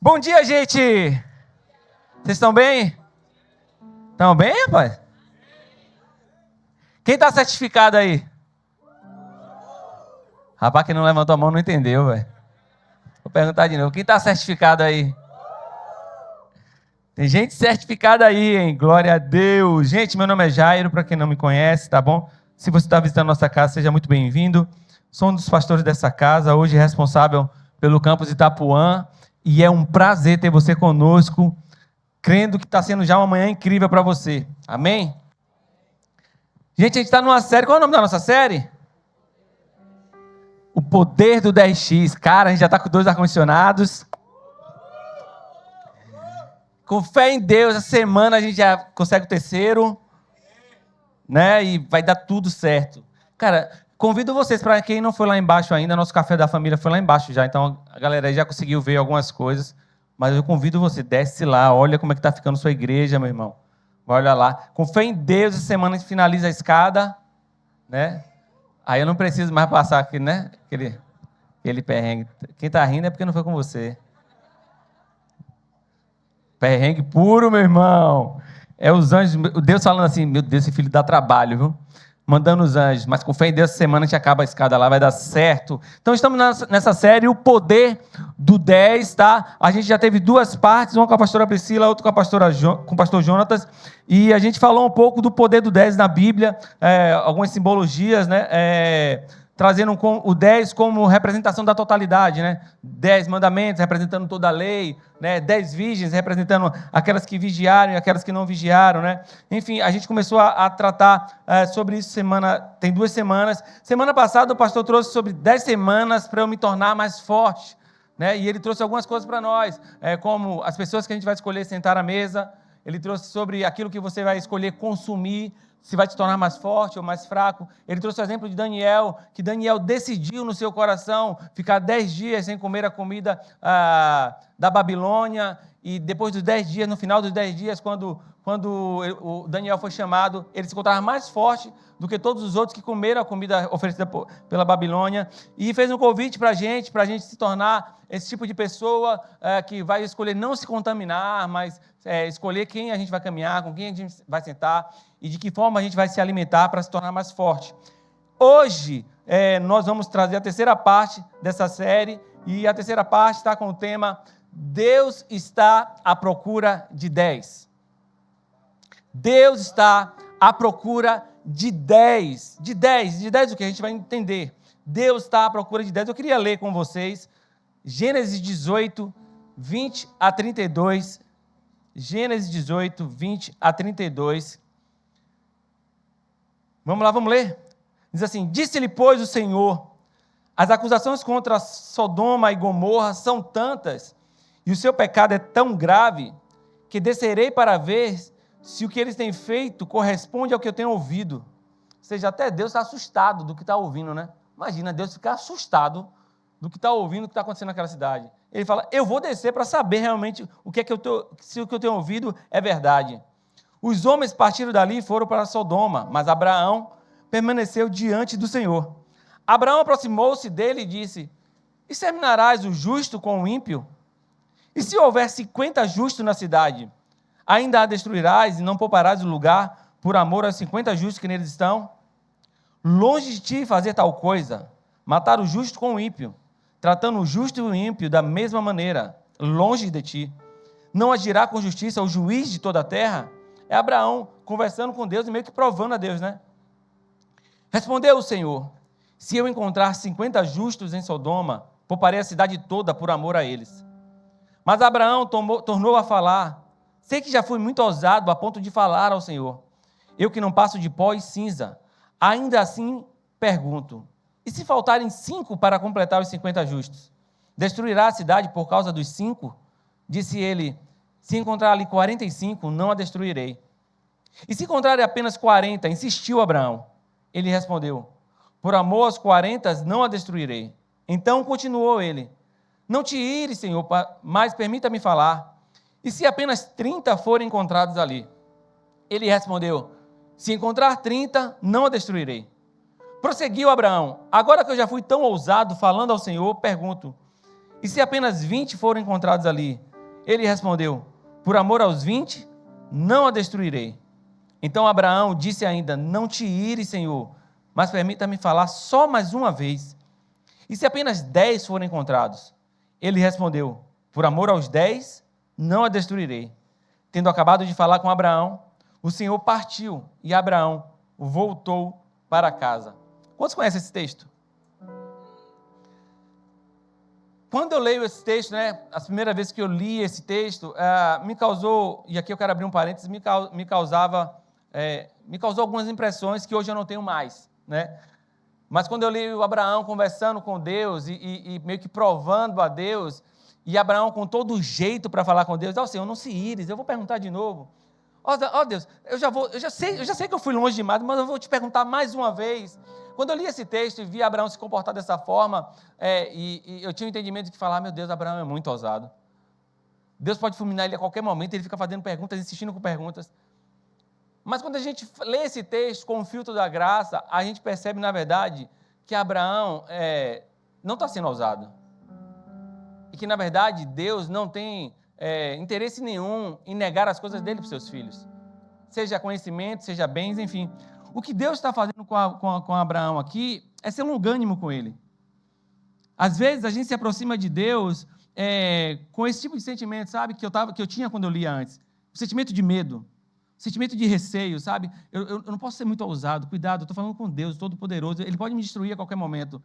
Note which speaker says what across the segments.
Speaker 1: Bom dia, gente! Vocês estão bem? Estão bem, rapaz? Quem está certificado aí? Rapaz, quem não levantou a mão não entendeu, velho. Vou perguntar de novo. Quem está certificado aí? Tem gente certificada aí, hein? Glória a Deus. Gente, meu nome é Jairo, para quem não me conhece, tá bom? Se você está visitando nossa casa, seja muito bem-vindo. Sou um dos pastores dessa casa, hoje responsável pelo campus Itapuã. E é um prazer ter você conosco, crendo que está sendo já uma manhã incrível para você. Amém? Gente, a gente está numa série. Qual é o nome da nossa série? O Poder do 10X. Cara, a gente já está com 2 ar-condicionados. Com fé em Deus, essa semana a gente já consegue o 3º, né? E vai dar tudo certo. Cara, convido vocês, para quem não foi lá embaixo ainda, nosso café da família foi lá embaixo já, então a galera aí já conseguiu ver algumas coisas, mas eu convido você, desce lá, olha como é que está ficando sua igreja, meu irmão. Vai olhar lá. Com fé em Deus, essa semana a gente finaliza a escada, né? Aí eu não preciso mais passar aqui, né? Aquele perrengue. Quem está rindo é porque não foi com você. Perrengue puro, meu irmão. É os anjos, Deus falando assim, meu Deus, esse filho dá trabalho, viu? Mandando os anjos, mas com fé em Deus, essa semana a gente acaba a escada lá, vai dar certo. Então estamos nessa série, o poder do 10, tá? A gente já teve 2 partes, uma com a pastora Priscila, outra com o pastor Jonatas, e a gente falou um pouco do poder do 10 na Bíblia, algumas simbologias, né? Trazendo o 10 como representação da totalidade, né? 10 mandamentos representando toda a lei, né? 10 virgens representando aquelas que vigiaram e aquelas que não vigiaram, né? Enfim, a gente começou a tratar sobre isso tem 2 semanas. Semana passada o pastor trouxe sobre 10 semanas para eu me tornar mais forte, né? E ele trouxe algumas coisas para nós, como as pessoas que a gente vai escolher sentar à mesa. Ele trouxe sobre aquilo que você vai escolher consumir, se vai te tornar mais forte ou mais fraco. Ele trouxe o exemplo de Daniel, que Daniel decidiu no seu coração ficar 10 dias sem comer a comida da Babilônia, e depois dos 10 dias, no final dos 10 dias, quando o Daniel foi chamado, ele se encontrava mais forte do que todos os outros que comeram a comida oferecida pela Babilônia, e fez um convite para a gente se tornar esse tipo de pessoa que vai escolher não se contaminar, mas escolher quem a gente vai caminhar, com quem a gente vai sentar, e de que forma a gente vai se alimentar para se tornar mais forte. Hoje, nós vamos trazer a 3ª parte dessa série, e a 3ª parte está com o tema Deus está à procura de 10. Deus está à procura de 10. De 10 o que a gente vai entender. Deus está à procura de 10. Eu queria ler com vocês Gênesis 18, 20 a 32. Gênesis 18, 20 a 32. Vamos lá, vamos ler? Diz assim: Disse-lhe, pois, o Senhor: as acusações contra Sodoma e Gomorra são tantas, e o seu pecado é tão grave, que descerei para ver se o que eles têm feito corresponde ao que eu tenho ouvido. Ou seja, até Deus está assustado do que está ouvindo, né? Imagina Deus ficar assustado do que está ouvindo, do que está acontecendo naquela cidade. Ele fala: eu vou descer para saber realmente se o que eu tenho ouvido é verdade. Os homens partiram dali e foram para Sodoma, mas Abraão permaneceu diante do Senhor. Abraão aproximou-se dele e disse: exterminarás o justo com o ímpio? E se houver 50 justos na cidade, ainda a destruirás e não pouparás o lugar por amor aos 50 justos que neles estão? Longe de ti fazer tal coisa, matar o justo com o ímpio, tratando o justo e o ímpio da mesma maneira, longe de ti. Não agirá com justiça o juiz de toda a terra? É Abraão conversando com Deus e meio que provando a Deus, né? Respondeu o Senhor: se eu encontrar 50 justos em Sodoma, pouparei a cidade toda por amor a eles. Mas Abraão tornou a falar: sei que já fui muito ousado a ponto de falar ao Senhor. Eu que não passo de pó e cinza. Ainda assim pergunto: e se faltarem 5 para completar os 50 justos? Destruirá a cidade por causa dos 5? Disse ele: se encontrar ali 45, não a destruirei. E se encontrarem apenas 40? Insistiu Abraão. Ele respondeu: por amor aos 40, não a destruirei. Então continuou ele: não te ires, Senhor, mas permita-me falar. E se apenas 30 forem encontrados ali? Ele respondeu: se encontrar 30, não a destruirei. Prosseguiu Abraão: agora que eu já fui tão ousado falando ao Senhor, pergunto: e se apenas 20 forem encontrados ali? Ele respondeu: por amor aos 20, não a destruirei. Então Abraão disse ainda: não te ires, Senhor, mas permita-me falar só mais uma vez. E se apenas 10 forem encontrados? Ele respondeu: por amor aos 10, não a destruirei. Tendo acabado de falar com Abraão, o Senhor partiu e Abraão voltou para casa. Quantos conhecem esse texto? Quando eu leio esse texto, a primeira vez que eu li esse texto, me causou, e aqui eu quero abrir um parênteses, me causou algumas impressões que hoje eu não tenho mais, Mas quando eu li o Abraão conversando com Deus e meio que provando a Deus, e Abraão com todo o jeito para falar com Deus: Senhor, não se ires, eu vou perguntar de novo. Deus, eu já sei que eu fui longe demais, mas eu vou te perguntar mais uma vez. Quando eu li esse texto e vi Abraão se comportar dessa forma, e eu tinha um entendimento de falar: meu Deus, Abraão é muito ousado. Deus pode fulminar ele a qualquer momento, ele fica fazendo perguntas, insistindo com perguntas. Mas quando a gente lê esse texto com o filtro da graça, a gente percebe, na verdade, que Abraão não está sendo ousado. E que, na verdade, Deus não tem interesse nenhum em negar as coisas dele para os seus filhos. Seja conhecimento, seja bens, enfim. O que Deus está fazendo com Abraão aqui é ser longânimo com ele. Às vezes, a gente se aproxima de Deus com esse tipo de sentimento, sabe, que eu tinha quando eu lia antes. O sentimento de medo. Sentimento de receio, sabe? Eu não posso ser muito ousado. Cuidado, eu estou falando com Deus, Todo-Poderoso. Ele pode me destruir a qualquer momento.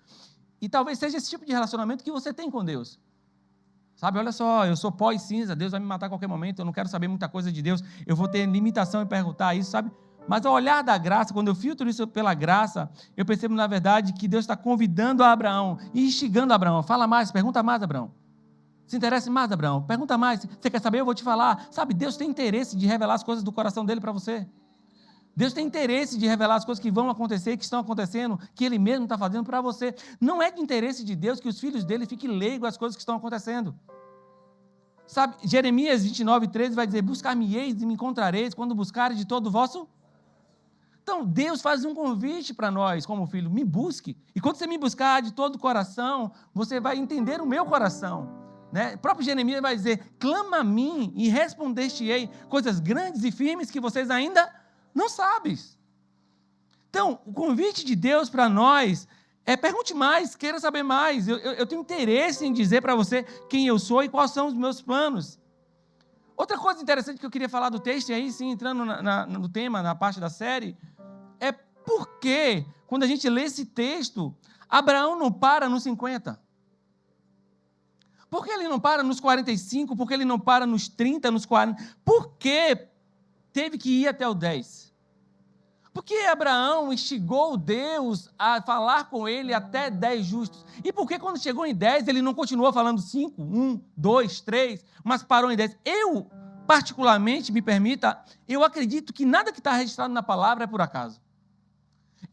Speaker 1: E talvez seja esse tipo de relacionamento que você tem com Deus. Sabe, olha só, eu sou pó e cinza, Deus vai me matar a qualquer momento, eu não quero saber muita coisa de Deus, eu vou ter limitação em perguntar isso, sabe? Mas ao olhar da graça, quando eu filtro isso pela graça, eu percebo, na verdade, que Deus está convidando a Abraão e instigando a Abraão. Fala mais, pergunta mais, Abraão. Se interessa mais, Abraão, pergunta mais. Você quer saber? Eu vou te falar. Sabe, Deus tem interesse de revelar as coisas do coração dele para você. Deus tem interesse de revelar as coisas que vão acontecer, que estão acontecendo, que Ele mesmo está fazendo para você. Não é de interesse de Deus que os filhos dele fiquem leigos às coisas que estão acontecendo. Sabe, Jeremias 29:13 vai dizer: buscar-me-eis e me encontrareis quando buscareis de todo o vosso... Então, Deus faz um convite para nós, como filho: me busque. E quando você me buscar de todo o coração, você vai entender o meu coração. O próprio Jeremias vai dizer: clama a mim e responder-te-ei coisas grandes e firmes que vocês ainda não sabem. Então, o convite de Deus para nós pergunte mais, queira saber mais. Eu tenho interesse em dizer para você quem eu sou e quais são os meus planos. Outra coisa interessante que eu queria falar do texto, e aí sim, entrando no tema, na parte da série, é por que, quando a gente lê esse texto, Abraão não para nos 50? Por que ele não para nos 45? Por que ele não para nos 30, nos 40? Por que teve que ir até o 10? Por que Abraão instigou Deus a falar com ele até 10 justos? E por que quando chegou em 10, ele não continuou falando 5, 1, 2, 3, mas parou em 10? Eu, particularmente, me permita, eu acredito que nada que está registrado na palavra é por acaso.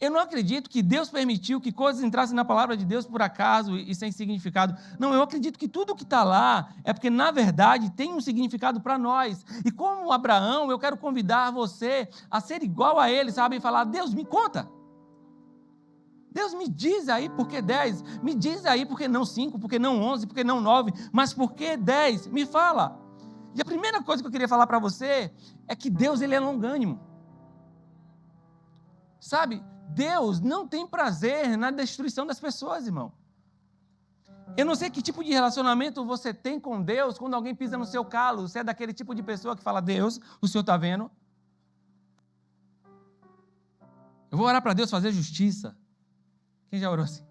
Speaker 1: Eu não acredito que Deus permitiu que coisas entrassem na palavra de Deus por acaso e sem significado. Não, eu acredito que tudo que está lá é porque, na verdade, tem um significado para nós. E como Abraão, eu quero convidar você a ser igual a ele, sabe? E falar: Deus, me conta. Deus, me diz aí por que 10. Me diz aí por que não 5, por que não 11, por que não 9, mas por que 10? Me fala. E a primeira coisa que eu queria falar para você é que Deus, ele é longânimo. Sabe? Deus não tem prazer na destruição das pessoas, irmão. Eu não sei que tipo de relacionamento você tem com Deus quando alguém pisa no seu calo. Você é daquele tipo de pessoa que fala: Deus, o Senhor está vendo? Eu vou orar para Deus fazer justiça. Quem já orou assim?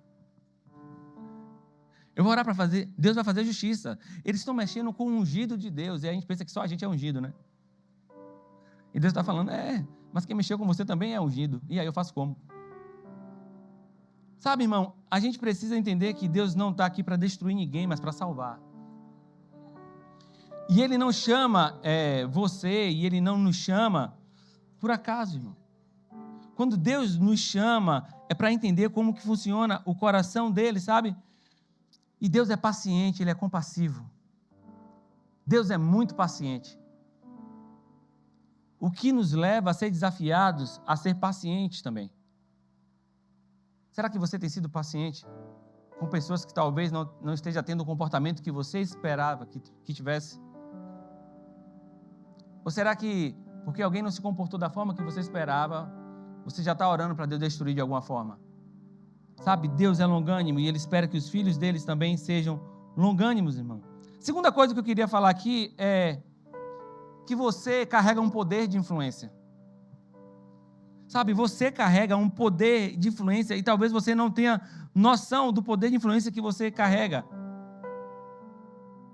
Speaker 1: Eu vou orar para fazer, Deus vai fazer justiça. Eles estão mexendo com o ungido de Deus, e a gente pensa que só a gente é ungido, né? E Deus está falando: mas quem mexeu com você também é ungido. E aí eu faço como? Sabe, irmão, a gente precisa entender que Deus não está aqui para destruir ninguém, mas para salvar. E Ele não chama você, e Ele não nos chama por acaso, irmão. Quando Deus nos chama, é para entender como que funciona o coração dele, sabe? E Deus é paciente, Ele é compassivo. Deus é muito paciente. O que nos leva a ser desafiados a ser pacientes também. Será que você tem sido paciente com pessoas que talvez não esteja tendo o comportamento que você esperava que tivesse? Ou será que, porque alguém não se comportou da forma que você esperava, você já está orando para Deus destruir de alguma forma? Sabe, Deus é longânimo e Ele espera que os filhos deles também sejam longânimos, irmão. Segunda coisa que eu queria falar aqui é que você carrega um poder de influência. Sabe, você carrega um poder de influência e talvez você não tenha noção do poder de influência que você carrega.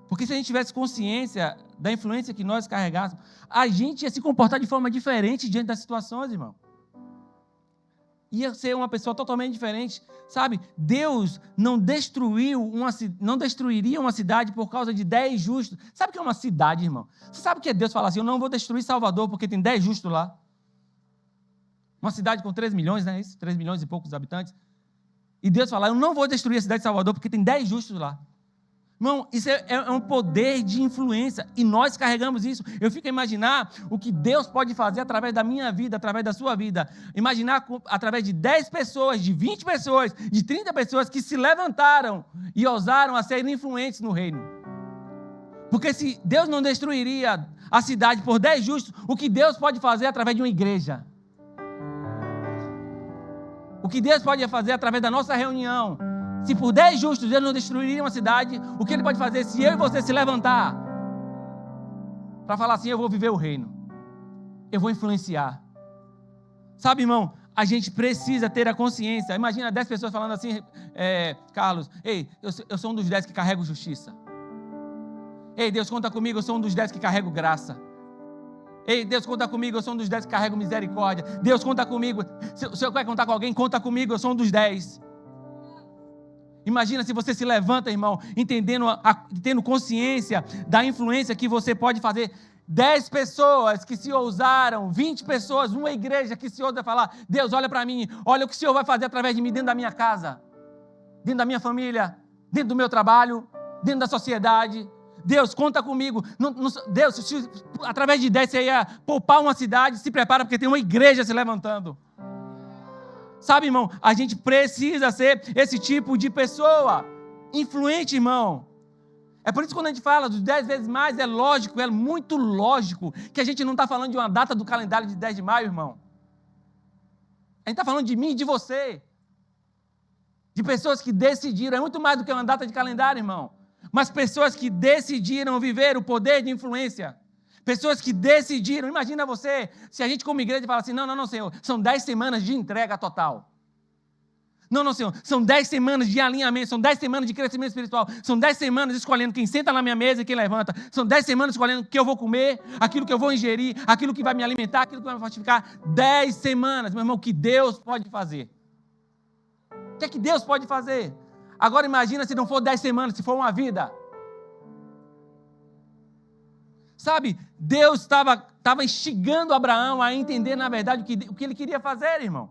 Speaker 1: Porque se a gente tivesse consciência da influência que nós carregássemos, a gente ia se comportar de forma diferente diante das situações, irmão. Ia ser uma pessoa totalmente diferente, sabe? Deus não destruiria uma cidade por causa de 10 justos. Sabe o que é uma cidade, irmão? Você sabe o que é Deus falar assim, eu não vou destruir Salvador porque tem 10 justos lá? Uma cidade com 3 milhões, né? 3 milhões e poucos habitantes. E Deus fala, eu não vou destruir a cidade de Salvador porque tem 10 justos lá. Irmão, isso é um poder de influência e nós carregamos isso. Eu fico a imaginar o que Deus pode fazer através da minha vida, através da sua vida. Imaginar através de 10 pessoas, de 20 pessoas, de 30 pessoas que se levantaram e ousaram a ser influentes no reino. Porque se Deus não destruiria a cidade por 10 justos, o que Deus pode fazer através de uma igreja? O que Deus pode fazer através da nossa reunião? Se por 10 justos Ele não destruiria uma cidade, o que Ele pode fazer se eu e você se levantar para falar assim, eu vou viver o reino, eu vou influenciar. Sabe, irmão, a gente precisa ter a consciência. Imagina 10 pessoas falando assim, Carlos, ei, eu sou um dos 10 que carrego justiça. Ei, Deus conta comigo, eu sou um dos 10 que carrego graça. Ei, Deus conta comigo, eu sou um dos 10 que carrego misericórdia. Deus conta comigo, se o Senhor quer contar com alguém, conta comigo, eu sou um dos 10. Imagina se você se levanta, irmão, tendo consciência da influência que você pode fazer. 10 pessoas que se ousaram, 20 pessoas, uma igreja que se ousa falar, Deus, olha para mim, olha o que o Senhor vai fazer através de mim, dentro da minha casa, dentro da minha família, dentro do meu trabalho, dentro da sociedade. Deus, conta comigo. Deus, se através de 10 você ia poupar uma cidade, se prepara porque tem uma igreja se levantando. Sabe, irmão, a gente precisa ser esse tipo de pessoa, influente, irmão. É por isso que quando a gente fala dos 10 vezes mais, é lógico, é muito lógico, que a gente não está falando de uma data do calendário de 10 de maio, irmão. A gente está falando de mim e de você. De pessoas que decidiram, é muito mais do que uma data de calendário, irmão. Mas pessoas que decidiram viver o poder de influência. Pessoas que decidiram, imagina você, se a gente como igreja fala assim, não, Senhor, são 10 semanas de entrega total. Não, Senhor, são 10 semanas de alinhamento, são 10 semanas de crescimento espiritual, são 10 semanas escolhendo quem senta na minha mesa e quem levanta, são 10 semanas escolhendo o que eu vou comer, aquilo que eu vou ingerir, aquilo que vai me alimentar, aquilo que vai me fortificar. 10 semanas, meu irmão, o que Deus pode fazer? O que é que Deus pode fazer? Agora imagina se não for 10 semanas, se for uma vida. Sabe, Deus estava instigando Abraão a entender, na verdade, o que ele queria fazer, irmão.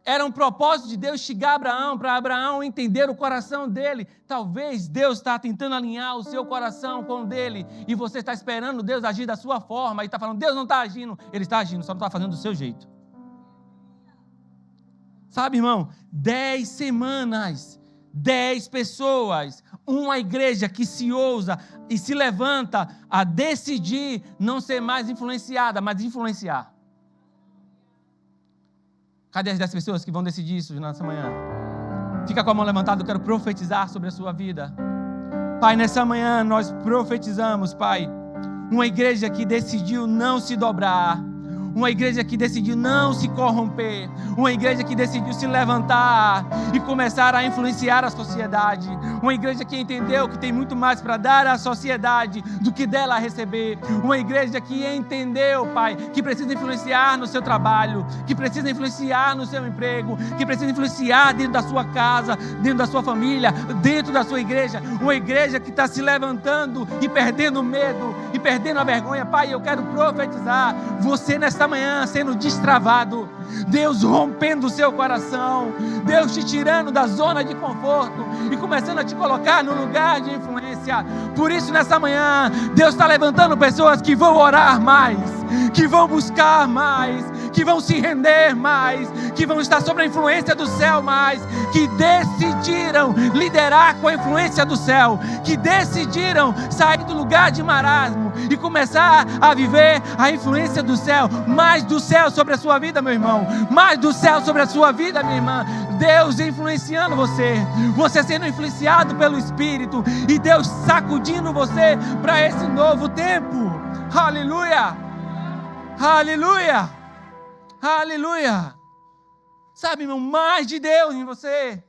Speaker 1: Era um propósito de Deus instigar Abraão, para Abraão entender o coração dele. Talvez Deus está tentando alinhar o seu coração com o dele, e você está esperando Deus agir da sua forma, e está falando, Deus não está agindo. Ele está agindo, só não está fazendo do seu jeito. Sabe, irmão, 10 semanas, 10 pessoas, uma igreja que se ousa e se levanta a decidir não ser mais influenciada, mas influenciar. Cadê as 10 pessoas que vão decidir isso nessa manhã? Fica com a mão levantada, eu quero profetizar sobre a sua vida. Pai, nessa manhã nós profetizamos, Pai, uma igreja que decidiu não se dobrar, uma igreja que decidiu não se corromper, uma igreja que decidiu se levantar e começar a influenciar a sociedade, uma igreja que entendeu que tem muito mais para dar à sociedade do que dela receber, uma igreja que entendeu, Pai, que precisa influenciar no seu trabalho, que precisa influenciar no seu emprego, que precisa influenciar dentro da sua casa, dentro da sua família, dentro da sua igreja, uma igreja que está se levantando e perdendo o medo e perdendo a vergonha. Pai, eu quero profetizar você nesta manhã sendo destravado, Deus rompendo o seu coração, Deus te tirando da zona de conforto e começando a te colocar no lugar de influência. Por isso nessa manhã Deus está levantando pessoas que vão orar mais, que vão buscar mais, que vão se render mais, que vão estar sob a influência do céu mais, que decidiram liderar com a influência do céu, que decidiram sair do lugar de marasmo e começar a viver a influência do céu, mais do céu sobre a sua vida, meu irmão, mais do céu sobre a sua vida, minha irmã. Deus influenciando você, você sendo influenciado pelo Espírito e Deus sacudindo você para esse novo tempo. Aleluia, aleluia, aleluia. Sabe, irmão, mais de Deus em você,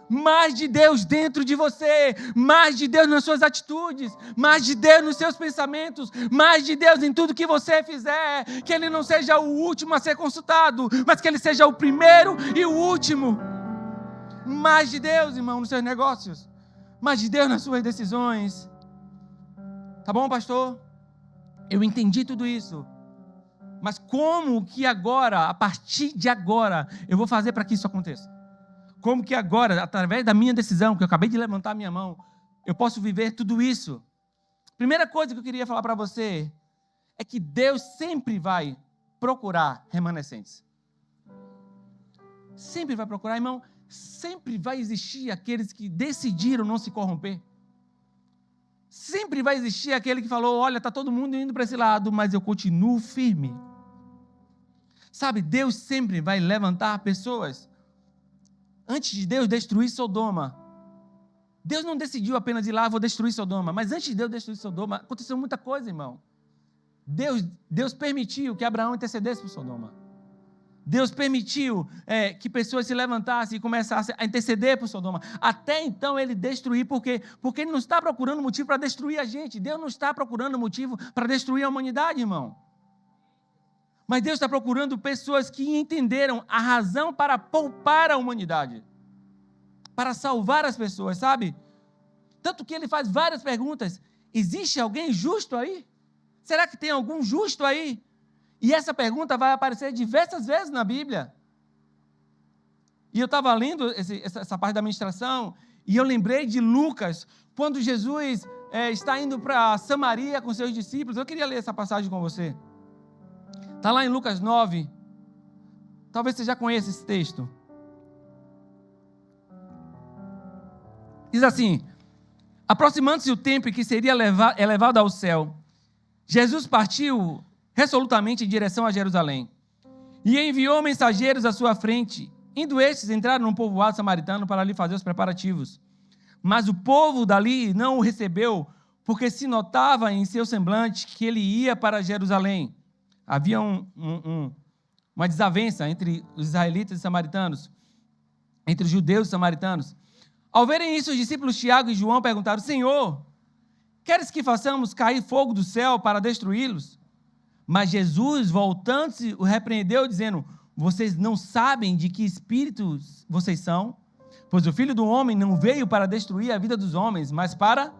Speaker 1: mais de Deus dentro de você, mais de Deus nas suas atitudes, mais de Deus nos seus pensamentos, mais de Deus em tudo que você fizer. Que Ele não seja o último a ser consultado, mas que Ele seja o primeiro e o último. Mais de Deus, irmão, nos seus negócios, mais de Deus nas suas decisões. Tá bom, pastor? Eu entendi tudo isso, mas como que agora, a partir de agora, eu vou fazer para que isso aconteça? Como que agora, através da minha decisão, que eu acabei de levantar a minha mão, eu posso viver tudo isso? Primeira coisa que eu queria falar para você é que Deus sempre vai procurar remanescentes. Sempre vai procurar, irmão. Sempre vai existir aqueles que decidiram não se corromper. Sempre vai existir aquele que falou, olha, está todo mundo indo para esse lado, mas eu continuo firme. Sabe, Deus sempre vai levantar pessoas. Antes de Deus destruir Sodoma, Deus não decidiu apenas ir lá, vou destruir Sodoma, mas antes de Deus destruir Sodoma, aconteceu muita coisa, irmão. Deus permitiu que Abraão intercedesse por Sodoma. Deus permitiu que pessoas se levantassem e começassem a interceder por Sodoma. Até então ele destruiu, porque ele não está procurando motivo para destruir a gente. Deus não está procurando motivo para destruir a humanidade, irmão. Mas Deus está procurando pessoas que entenderam a razão para poupar a humanidade, para salvar as pessoas, sabe? Tanto que ele faz várias perguntas. Existe alguém justo aí? Será que tem algum justo aí? E essa pergunta vai aparecer diversas vezes na Bíblia. E eu estava lendo essa parte da ministração, e eu lembrei de Lucas, quando Jesus está indo para Samaria com seus discípulos. Eu queria ler essa passagem com você. Está lá em Lucas 9. Talvez você já conheça esse texto. Diz assim: aproximando-se o tempo em que seria elevado ao céu, Jesus partiu resolutamente em direção a Jerusalém, e enviou mensageiros à sua frente. Indo estes, entraram num povoado samaritano para ali fazer os preparativos. Mas o povo dali não o recebeu, porque se notava em seu semblante que ele ia para Jerusalém. Havia uma desavença entre os israelitas e samaritanos, entre os judeus e samaritanos. Ao verem isso, os discípulos Tiago e João perguntaram: Senhor, queres que façamos cair fogo do céu para destruí-los? Mas Jesus, voltando-se, o repreendeu, dizendo: vocês não sabem de que espíritos vocês são? Pois o Filho do Homem não veio para destruir a vida dos homens, mas para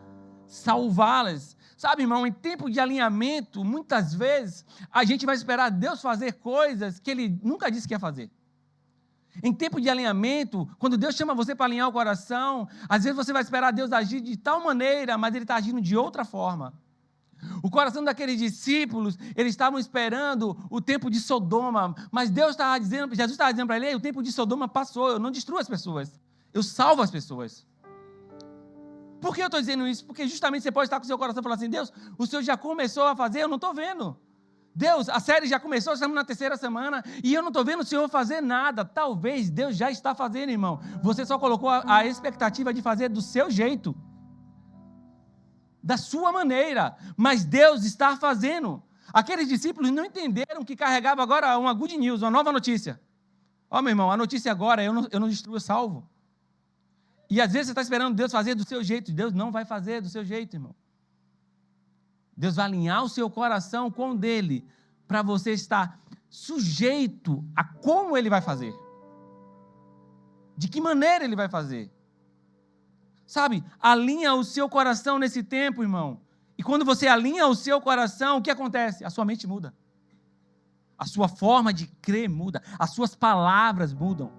Speaker 1: salvá-las. Sabe, irmão, em tempo de alinhamento, muitas vezes, a gente vai esperar Deus fazer coisas que Ele nunca disse que ia fazer. Em tempo de alinhamento, quando Deus chama você para alinhar o coração, às vezes você vai esperar Deus agir de tal maneira, mas Ele está agindo de outra forma. O coração daqueles discípulos, eles estavam esperando o tempo de Sodoma, mas Jesus estava dizendo para ele: o tempo de Sodoma passou, eu não destruo as pessoas, eu salvo as pessoas. Por que eu estou dizendo isso? Porque justamente você pode estar com o seu coração falando assim: Deus, o Senhor já começou a fazer, eu não estou vendo. Deus, a série já começou, estamos na 3ª semana, e eu não estou vendo o Senhor fazer nada. Talvez Deus já está fazendo, irmão. Você só colocou a expectativa de fazer do seu jeito, da sua maneira, mas Deus está fazendo. Aqueles discípulos não entenderam que carregava agora uma good news, uma nova notícia. Ó, meu irmão, a notícia agora é: eu não destruo, eu salvo. E às vezes você está esperando Deus fazer do seu jeito. Deus não vai fazer do seu jeito, irmão. Deus vai alinhar o seu coração com o dele, para você estar sujeito a como ele vai fazer. De que maneira ele vai fazer. Sabe, alinha o seu coração nesse tempo, irmão. E quando você alinha o seu coração, o que acontece? A sua mente muda. A sua forma de crer muda. As suas palavras mudam.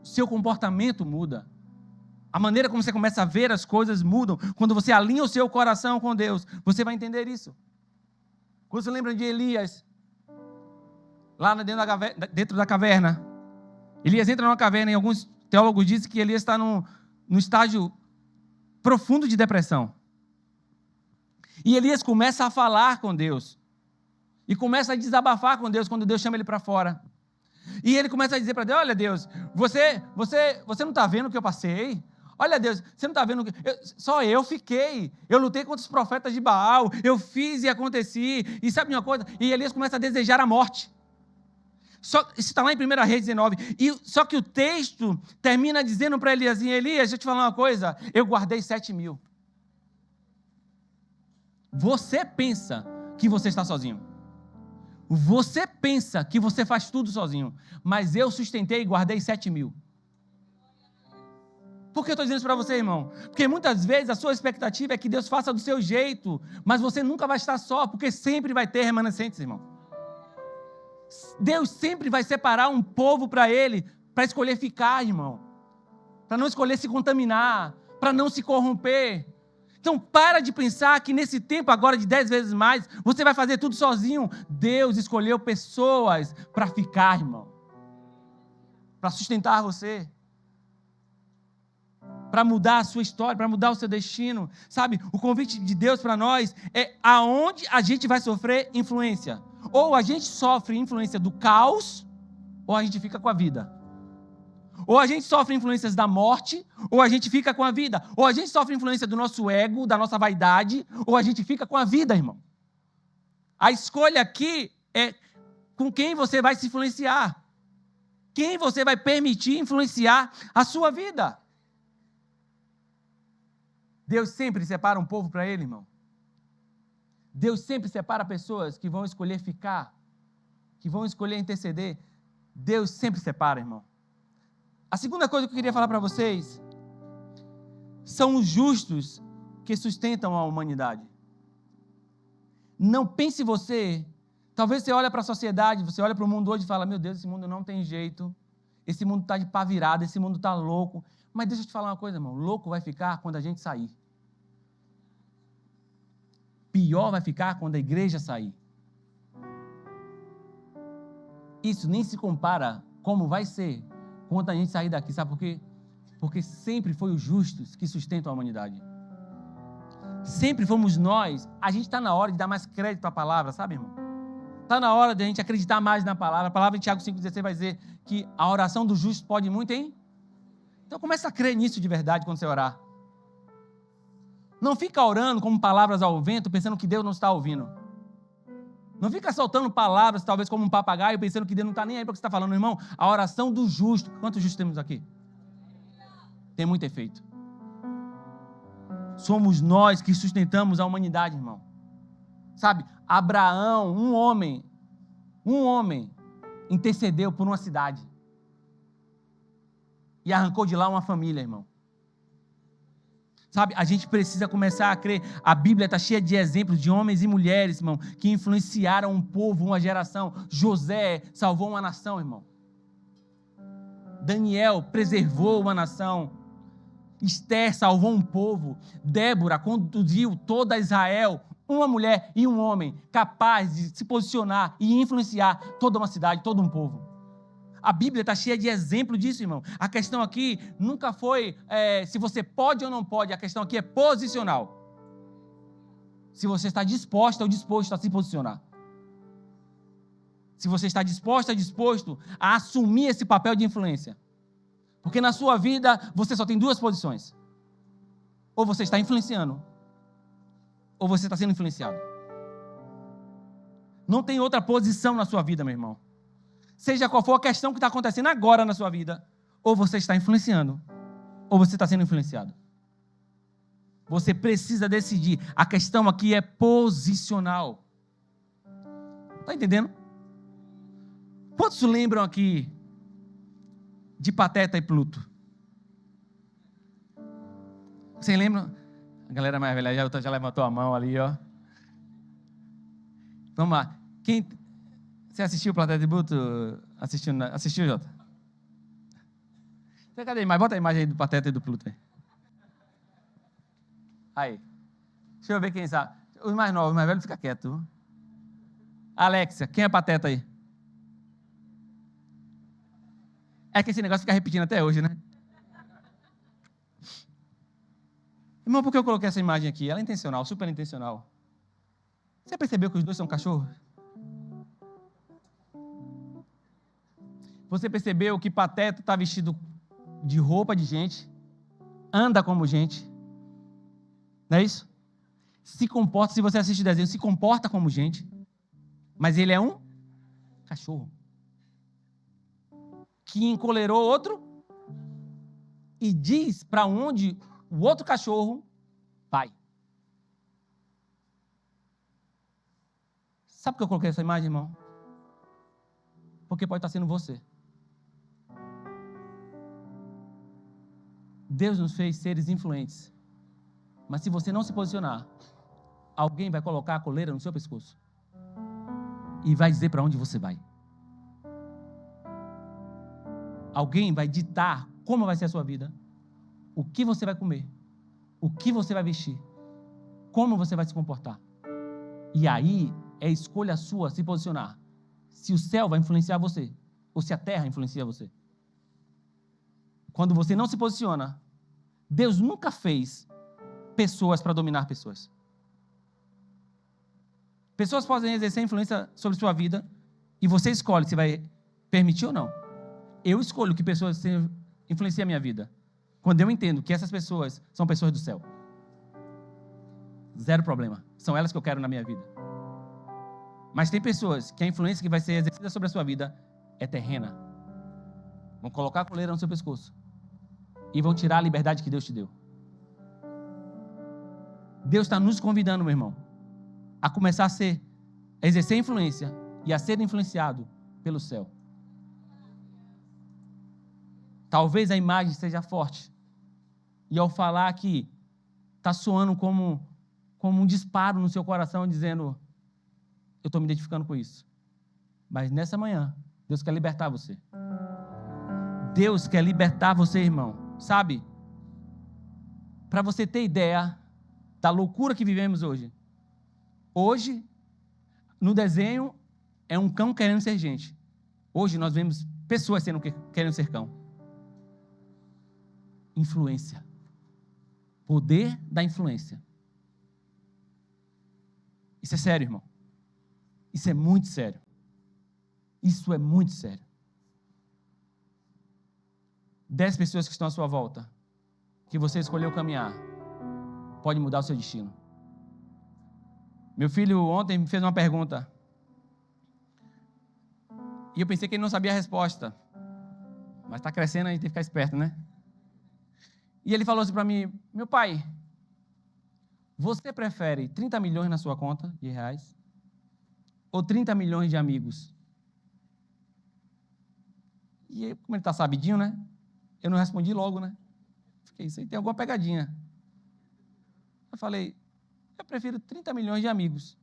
Speaker 1: O seu comportamento muda. A maneira como você começa a ver as coisas mudam. Quando você alinha o seu coração com Deus, você vai entender isso. Quando você lembra de Elias, lá dentro da caverna. Elias entra numa caverna e alguns teólogos dizem que Elias está num estágio profundo de depressão. E Elias começa a falar com Deus. E começa a desabafar com Deus quando Deus chama ele para fora. E ele começa a dizer para Deus: olha Deus, você não está vendo o que eu passei? Olha Deus, você não está vendo que só eu fiquei. Eu lutei contra os profetas de Baal. Eu fiz e aconteci. E sabe uma coisa? E Elias começa a desejar a morte. Isso está lá em 1 Reis 19. Só que o texto termina dizendo para Elias: deixa eu te falar uma coisa. Eu guardei 7.000. Você pensa que você está sozinho. Você pensa que você faz tudo sozinho. Mas eu sustentei e guardei 7.000. Por que eu estou dizendo isso para você, irmão? Porque muitas vezes a sua expectativa é que Deus faça do seu jeito. Mas você nunca vai estar só, porque sempre vai ter remanescentes, irmão. Deus sempre vai separar um povo para Ele, para escolher ficar, irmão. Para não escolher se contaminar, para não se corromper. Então para de pensar que nesse tempo agora de 10 vezes mais, você vai fazer tudo sozinho. Deus escolheu pessoas para ficar, irmão. Para sustentar você. Para mudar a sua história, para mudar o seu destino. Sabe, o convite de Deus para nós é aonde a gente vai sofrer influência. Ou a gente sofre influência do caos, ou a gente fica com a vida. Ou a gente sofre influências da morte, ou a gente fica com a vida. Ou a gente sofre influência do nosso ego, da nossa vaidade, ou a gente fica com a vida, irmão. A escolha aqui é com quem você vai se influenciar. Quem você vai permitir influenciar a sua vida. Deus sempre separa um povo para Ele, irmão. Deus sempre separa pessoas que vão escolher ficar, que vão escolher interceder. Deus sempre separa, irmão. A segunda coisa que eu queria falar para vocês são os justos que sustentam a humanidade. Não pense você, talvez você olhe para a sociedade, você olha para o mundo hoje e fala: meu Deus, esse mundo não tem jeito, esse mundo está de pá virada, esse mundo está louco. Mas deixa eu te falar uma coisa, irmão, louco vai ficar quando a gente sair. Pior vai ficar quando a igreja sair. Isso nem se compara como vai ser quando a gente sair daqui. Sabe por quê? Porque sempre foi os justos que sustentam a humanidade. Sempre fomos nós. A gente está na hora de dar mais crédito à palavra, sabe, irmão? Está na hora de a gente acreditar mais na palavra. A palavra de Tiago 5,16 vai dizer que a oração do justo pode muito, hein? Então começa a crer nisso de verdade quando você orar. Não fica orando como palavras ao vento, pensando que Deus não está ouvindo. Não fica soltando palavras, talvez como um papagaio, pensando que Deus não está nem aí para o que você está falando, irmão. A oração do justo. Quantos justos temos aqui? Tem muito efeito. Somos nós que sustentamos a humanidade, irmão. Sabe, Abraão, um homem, intercedeu por uma cidade. E arrancou de lá uma família, irmão. Sabe, a gente precisa começar a crer. A Bíblia está cheia de exemplos de homens e mulheres, irmão, que influenciaram um povo, uma geração. José salvou uma nação, irmão. Daniel preservou uma nação. Esther salvou um povo. Débora conduziu toda Israel, uma mulher e um homem, capaz de se posicionar e influenciar toda uma cidade, todo um povo. A Bíblia está cheia de exemplo disso, irmão. A questão aqui nunca foi se você pode ou não pode. A questão aqui é posicional. Se você está disposta ou disposto a se posicionar. Se você está disposto a assumir esse papel de influência. Porque na sua vida você só tem duas posições. Ou você está influenciando, ou você está sendo influenciado. Não tem outra posição na sua vida, meu irmão. Seja qual for a questão que está acontecendo agora na sua vida, ou você está influenciando, ou você está sendo influenciado. Você precisa decidir. A questão aqui é posicional. Está entendendo? Quantos lembram aqui de Pateta e Pluto? Vocês lembram? A galera mais velha já levantou a mão ali, ó. Vamos lá. Você assistiu Pateta e Pluto? Assistiu, Jota? Cadê a imagem? Bota a imagem aí do Pateta e do Pluto aí. Deixa eu ver quem sabe. Os mais novos, os mais velhos, fica quieto. Alexia, quem é Pateta aí? É que esse negócio fica repetindo até hoje, né? Irmão, por que eu coloquei essa imagem aqui? Ela é intencional, super intencional. Você percebeu que os dois são cachorros? Você percebeu que Pateta está vestido de roupa de gente, anda como gente, não é isso? Se comporta, se você assiste o desenho, se comporta como gente, mas ele é um cachorro que encolerou outro e diz para onde o outro cachorro vai. Sabe por que eu coloquei essa imagem, irmão? Porque pode estar sendo você. Deus nos fez seres influentes. Mas se você não se posicionar, alguém vai colocar a coleira no seu pescoço e vai dizer para onde você vai. Alguém vai ditar como vai ser a sua vida, o que você vai comer, o que você vai vestir, como você vai se comportar. E aí é escolha sua se posicionar. Se o céu vai influenciar você, ou se a terra influencia você. Quando você não se posiciona, Deus nunca fez pessoas para dominar pessoas. Pessoas podem exercer influência sobre sua vida e você escolhe se vai permitir ou não. Eu escolho que pessoas influenciem a minha vida. Quando eu entendo que essas pessoas são pessoas do céu. Zero problema. São elas que eu quero na minha vida. Mas tem pessoas que a influência que vai ser exercida sobre a sua vida é terrena. Vão colocar a coleira no seu pescoço e vão tirar a liberdade que Deus te deu. Deus está nos convidando, meu irmão, a começar a exercer influência e a ser influenciado pelo céu. Talvez a imagem seja forte. E ao falar aqui, está soando como um disparo no seu coração, dizendo, eu estou me identificando com isso. Mas nessa manhã, Deus quer libertar você. Deus quer libertar você, irmão. Sabe? Para você ter ideia da loucura que vivemos hoje. Hoje, no desenho, é um cão querendo ser gente. Hoje nós vemos pessoas querendo ser cão. Influência. Poder da influência. Isso é sério, irmão. Isso é muito sério. Isso é muito sério. 10 pessoas que estão à sua volta, que você escolheu caminhar, pode mudar o seu destino. Meu filho ontem me fez uma pergunta. E eu pensei que ele não sabia a resposta. Mas está crescendo, a gente tem que ficar esperto, né? E ele falou assim para mim, meu pai, você prefere 30 milhões na sua conta de reais ou 30 milhões de amigos? E aí, como ele está sabidinho, né? Eu não respondi logo, né? Fiquei, isso aí tem alguma pegadinha. Eu falei, eu prefiro 30 milhões de amigos.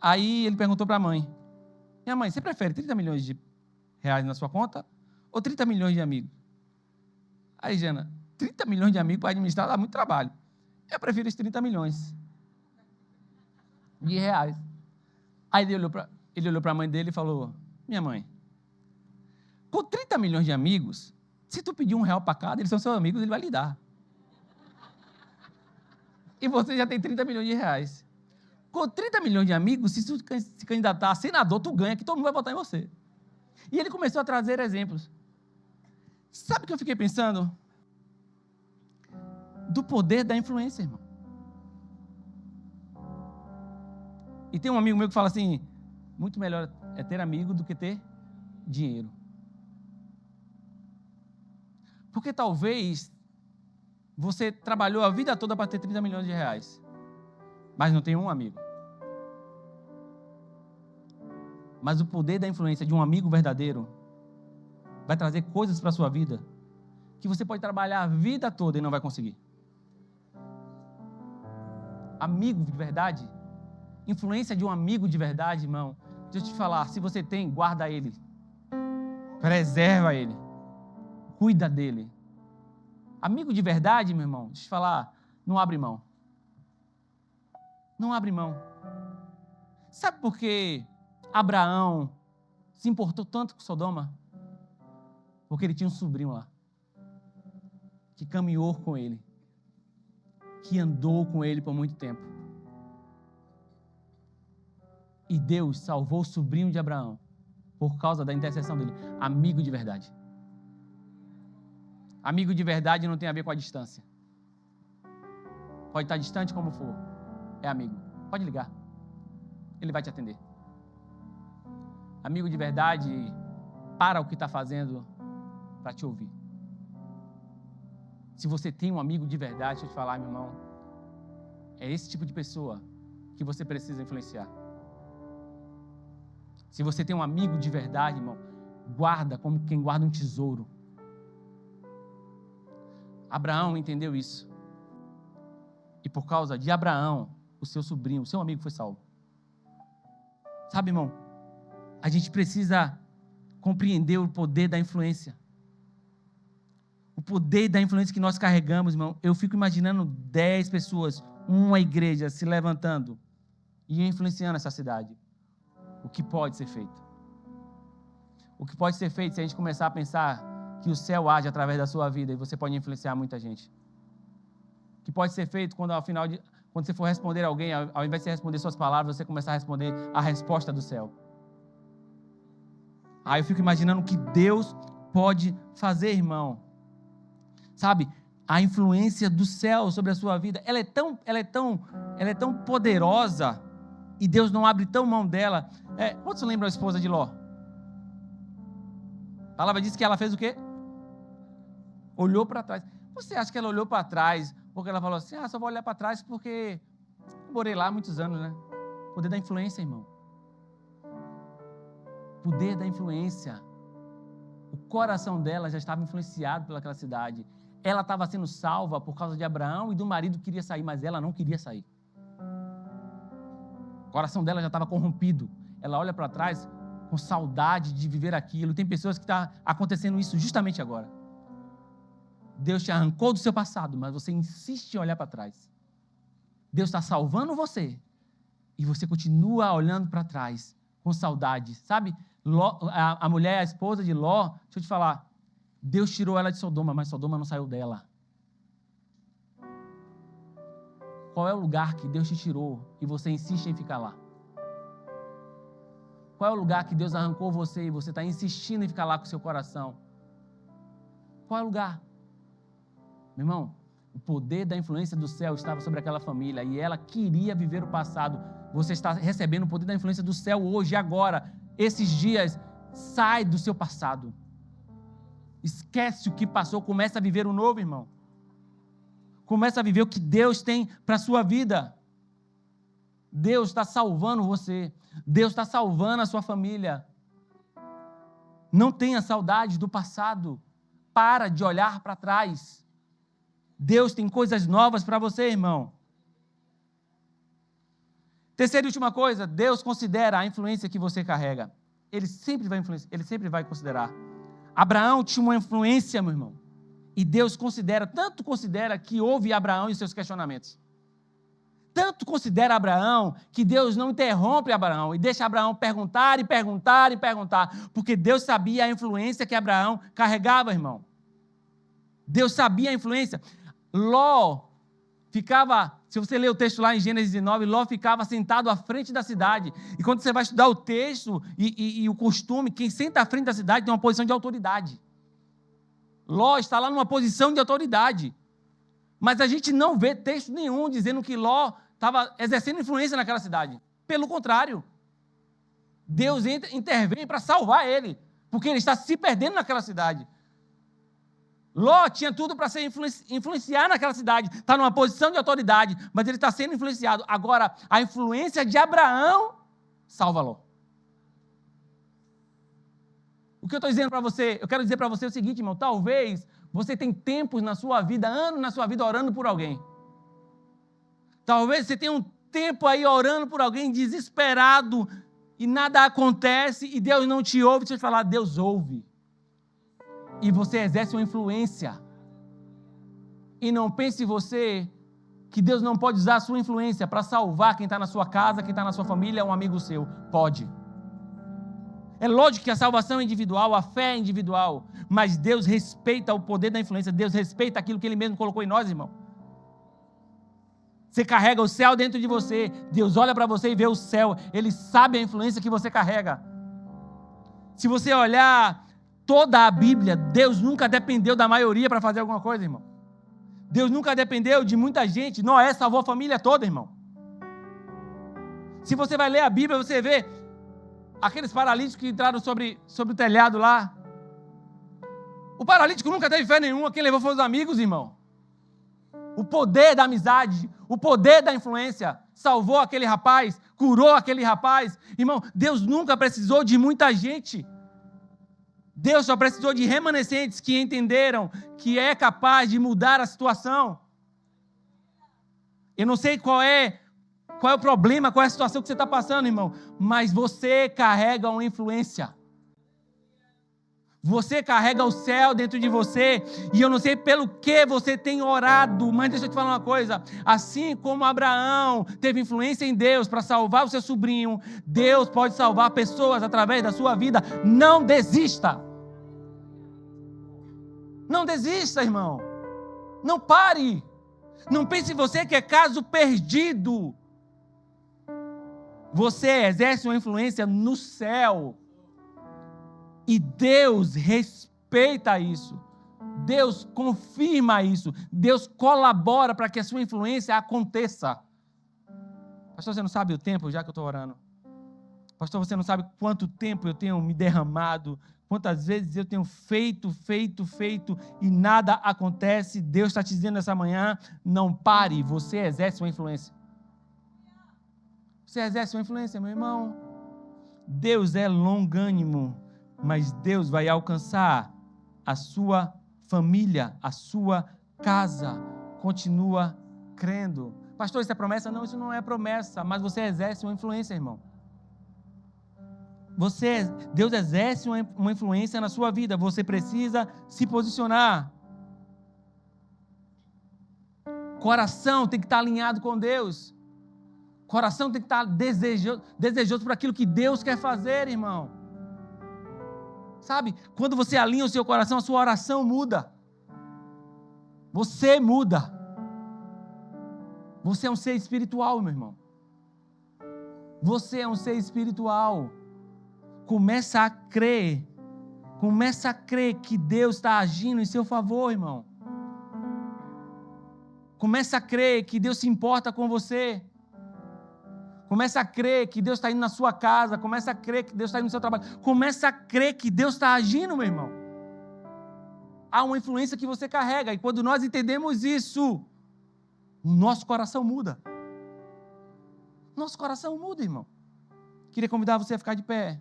Speaker 1: Aí ele perguntou para a mãe, minha mãe, você prefere 30 milhões de reais na sua conta ou 30 milhões de amigos? Aí, Jana, 30 milhões de amigos para administrar dá muito trabalho. Eu prefiro os 30 milhões de reais. Aí ele olhou para a mãe dele e falou, minha mãe, com 30 milhões de amigos, se tu pedir R$1 para cada, eles são seus amigos, ele vai lhe dar. E você já tem 30 milhões de reais. Com 30 milhões de amigos, se tu se candidatar a senador, tu ganha, que todo mundo vai votar em você. E ele começou a trazer exemplos. Sabe o que eu fiquei pensando? Do poder da influência, irmão. E tem um amigo meu que fala assim, muito melhor é ter amigo do que ter dinheiro. Porque talvez você trabalhou a vida toda para ter 30 milhões de reais, mas não tem um amigo. Mas o poder da influência de um amigo verdadeiro vai trazer coisas para a sua vida que você pode trabalhar a vida toda e não vai conseguir. Amigo de verdade, influência de um amigo de verdade, irmão, deixa eu te falar, se você tem, guarda ele, preserva ele, cuida dele. Amigo de verdade, meu irmão, deixa eu te falar, não abre mão. Não abre mão. Sabe por que Abraão se importou tanto com Sodoma? Porque ele tinha um sobrinho lá, que caminhou com ele, que andou com ele por muito tempo. E Deus salvou o sobrinho de Abraão por causa da intercessão dele. Amigo de verdade. Amigo de verdade não tem a ver com a distância. Pode estar distante como for. É amigo. Pode ligar. Ele vai te atender. Amigo de verdade, para o que está fazendo para te ouvir. Se você tem um amigo de verdade, deixa eu te falar, meu irmão, é esse tipo de pessoa que você precisa influenciar. Se você tem um amigo de verdade, irmão, guarda como quem guarda um tesouro. Abraão entendeu isso. E por causa de Abraão, o seu sobrinho, o seu amigo foi salvo. Sabe, irmão, a gente precisa compreender o poder da influência. O poder da influência que nós carregamos, irmão. Eu fico imaginando 10 pessoas, uma igreja se levantando e influenciando essa cidade. O que pode ser feito? O que pode ser feito se a gente começar a pensar que o céu age através da sua vida e você pode influenciar muita gente? O que pode ser feito quando, quando você for responder a alguém, ao invés de você responder suas palavras, você começar a responder a resposta do céu? Aí eu fico imaginando o que Deus pode fazer, irmão. Sabe, a influência do céu sobre a sua vida, ela é tão poderosa, e Deus não abre tão mão dela. Quantos lembram a esposa de Ló? A palavra diz que ela fez o quê? Olhou para trás. Você acha que ela olhou para trás porque ela falou assim, só vou olhar para trás porque eu morei lá há muitos anos, né? Poder da influência, irmão. Poder da influência. O coração dela já estava influenciado pelaquela cidade. Ela estava sendo salva por causa de Abraão e do marido que queria sair, mas ela não queria sair. O coração dela já estava corrompido. Ela olha para trás com saudade de viver aquilo. Tem pessoas que está acontecendo isso justamente agora. Deus te arrancou do seu passado, mas você insiste em olhar para trás. Deus está salvando você e você continua olhando para trás com saudade. Sabe, Ló, a mulher, a esposa de Ló, deixa eu te falar, Deus tirou ela de Sodoma, mas Sodoma não saiu dela. Qual é o lugar que Deus te tirou e você insiste em ficar lá? Qual é o lugar que Deus arrancou você e você está insistindo em ficar lá com o seu coração? Qual é o lugar? Meu irmão, o poder da influência do céu estava sobre aquela família e ela queria viver o passado. Você está recebendo o poder da influência do céu hoje, agora, esses dias. Sai do seu passado. Esquece o que passou, começa a viver o novo, irmão. Começa a viver o que Deus tem para a sua vida. Deus está salvando você. Deus está salvando a sua família. Não tenha saudade do passado. Para de olhar para trás. Deus tem coisas novas para você, irmão. Terceira e última coisa, Deus considera a influência que você carrega. Ele sempre vai considerar. Abraão tinha uma influência, meu irmão. E Deus considera, tanto considera que ouve Abraão e seus questionamentos. Tanto considera Abraão que Deus não interrompe Abraão e deixa Abraão perguntar e perguntar e perguntar, porque Deus sabia a influência que Abraão carregava, irmão. Deus sabia a influência. Ló ficava, se você ler o texto lá em Gênesis 19, Ló ficava sentado à frente da cidade. E quando você vai estudar o texto e o costume, quem senta à frente da cidade tem uma posição de autoridade. Ló está lá numa posição de autoridade. Mas a gente não vê texto nenhum dizendo que Ló estava exercendo influência naquela cidade. Pelo contrário, Deus intervém para salvar ele, porque ele está se perdendo naquela cidade. Ló tinha tudo para ser influenciar naquela cidade, está numa posição de autoridade, mas ele está sendo influenciado. Agora, a influência de Abraão salva Ló. O que eu estou dizendo para você? Eu quero dizer para você o seguinte, irmão, talvez você tenha tempos na sua vida, anos na sua vida orando por alguém. Talvez você tenha um tempo aí orando por alguém desesperado e nada acontece e Deus não te ouve. Deixa eu te falar, Deus ouve. E você exerce uma influência. E não pense você que Deus não pode usar a sua influência para salvar quem está na sua casa, quem está na sua família, um amigo seu. Pode. É lógico que a salvação é individual, a fé é individual, mas Deus respeita o poder da influência, Deus respeita aquilo que Ele mesmo colocou em nós, irmão. Você carrega o céu dentro de você, Deus olha para você e vê o céu, Ele sabe a influência que você carrega. Se você olhar toda a Bíblia, Deus nunca dependeu da maioria para fazer alguma coisa, irmão. Deus nunca dependeu de muita gente. Noé salvou a família toda, irmão. Se você vai ler a Bíblia, você vê aqueles paralíticos que entraram sobre o telhado lá. O paralítico nunca teve fé nenhuma. Quem levou foram os amigos, irmão. O poder da amizade, o poder da influência salvou aquele rapaz, curou aquele rapaz. Irmão, Deus nunca precisou de muita gente. Deus só precisou de remanescentes que entenderam que é capaz de mudar a situação. Eu não sei qual é o problema, qual é a situação que você está passando, irmão, mas você carrega uma influência. Você carrega o céu dentro de você, e eu não sei pelo que você tem orado, mas deixa eu te falar uma coisa, assim como Abraão teve influência em Deus para salvar o seu sobrinho, Deus pode salvar pessoas através da sua vida. Não desista. Não desista, irmão. Não pare. Não pense em você que é caso perdido. Você exerce uma influência no céu. E Deus respeita isso. Deus confirma isso. Deus colabora para que a sua influência aconteça. Pastor, você não sabe o tempo já que eu estou orando? Pastor, você não sabe quanto tempo eu tenho me derramado, quantas vezes eu tenho feito e nada acontece. Deus está te dizendo essa manhã, não pare, você exerce uma influência. Você exerce uma influência, meu irmão. Deus é longânimo, mas Deus vai alcançar a sua família, a sua casa. Continua crendo. Pastor, isso é promessa? Não, isso não é promessa, mas você exerce uma influência, irmão. Deus exerce uma influência na sua vida, você precisa se posicionar. Coração tem que estar alinhado com Deus. Coração tem que estar desejoso por aquilo que Deus quer fazer, irmão. Sabe, quando você alinha o seu coração, a sua oração muda. Você muda. Você é um ser espiritual, meu irmão. Você é um ser espiritual. Começa a crer que Deus está agindo em seu favor, irmão. Começa a crer que Deus se importa com você. Começa a crer que Deus está indo na sua casa. Começa a crer que Deus está indo no seu trabalho. Começa a crer que Deus está agindo, meu irmão. Há uma influência que você carrega. E quando nós entendemos isso, o nosso coração muda. Nosso coração muda, irmão. Queria convidar você a ficar de pé.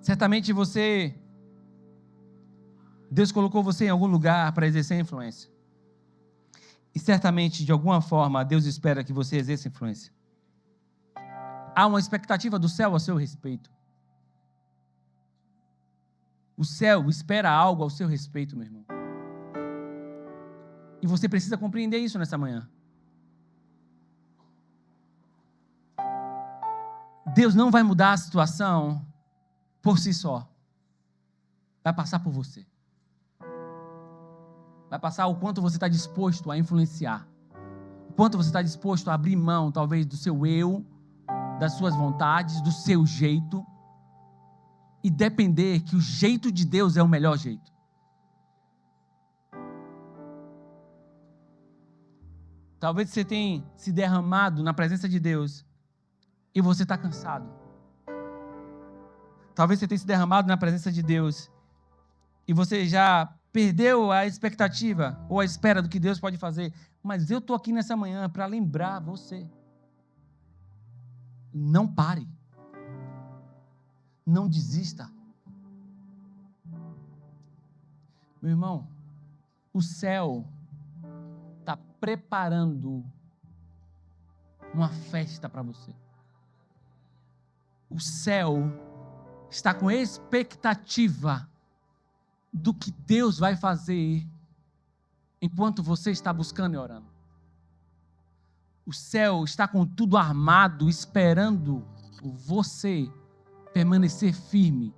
Speaker 1: Certamente Deus colocou você em algum lugar para exercer influência. E certamente, de alguma forma, Deus espera que você exerça influência. Há uma expectativa do céu a seu respeito. O céu espera algo ao seu respeito, meu irmão. E você precisa compreender isso nessa manhã. Deus não vai mudar a situação por si só. Vai passar por você. Vai passar o quanto você está disposto a influenciar. O quanto você está disposto a abrir mão, talvez, do seu eu, das suas vontades, do seu jeito. E depender que o jeito de Deus é o melhor jeito. Talvez você tenha se derramado na presença de Deus e você está cansado. Talvez você tenha se derramado na presença de Deus e você já perdeu a expectativa ou a espera do que Deus pode fazer. Mas eu estou aqui nessa manhã para lembrar você. Não pare. Não desista. Meu irmão, o céu está preparando uma festa para você. O céu está com expectativa do que Deus vai fazer enquanto você está buscando e orando. O céu está com tudo armado, esperando você permanecer firme.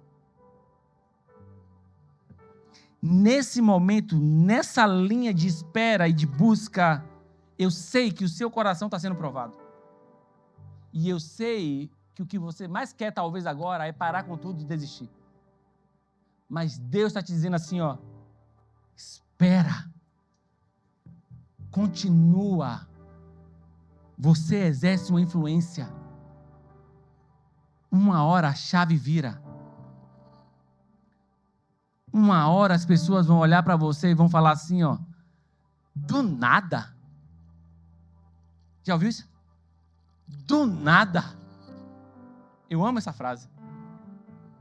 Speaker 1: Nesse momento, nessa linha de espera e de busca, eu sei que o seu coração está sendo provado. E eu sei que o que você mais quer talvez agora é parar com tudo e desistir. Mas Deus está te dizendo assim, ó, espera, continua, você exerce uma influência, uma hora a chave vira, uma hora as pessoas vão olhar para você e vão falar assim, ó, do nada, já ouviu isso? Do nada. Eu amo essa frase,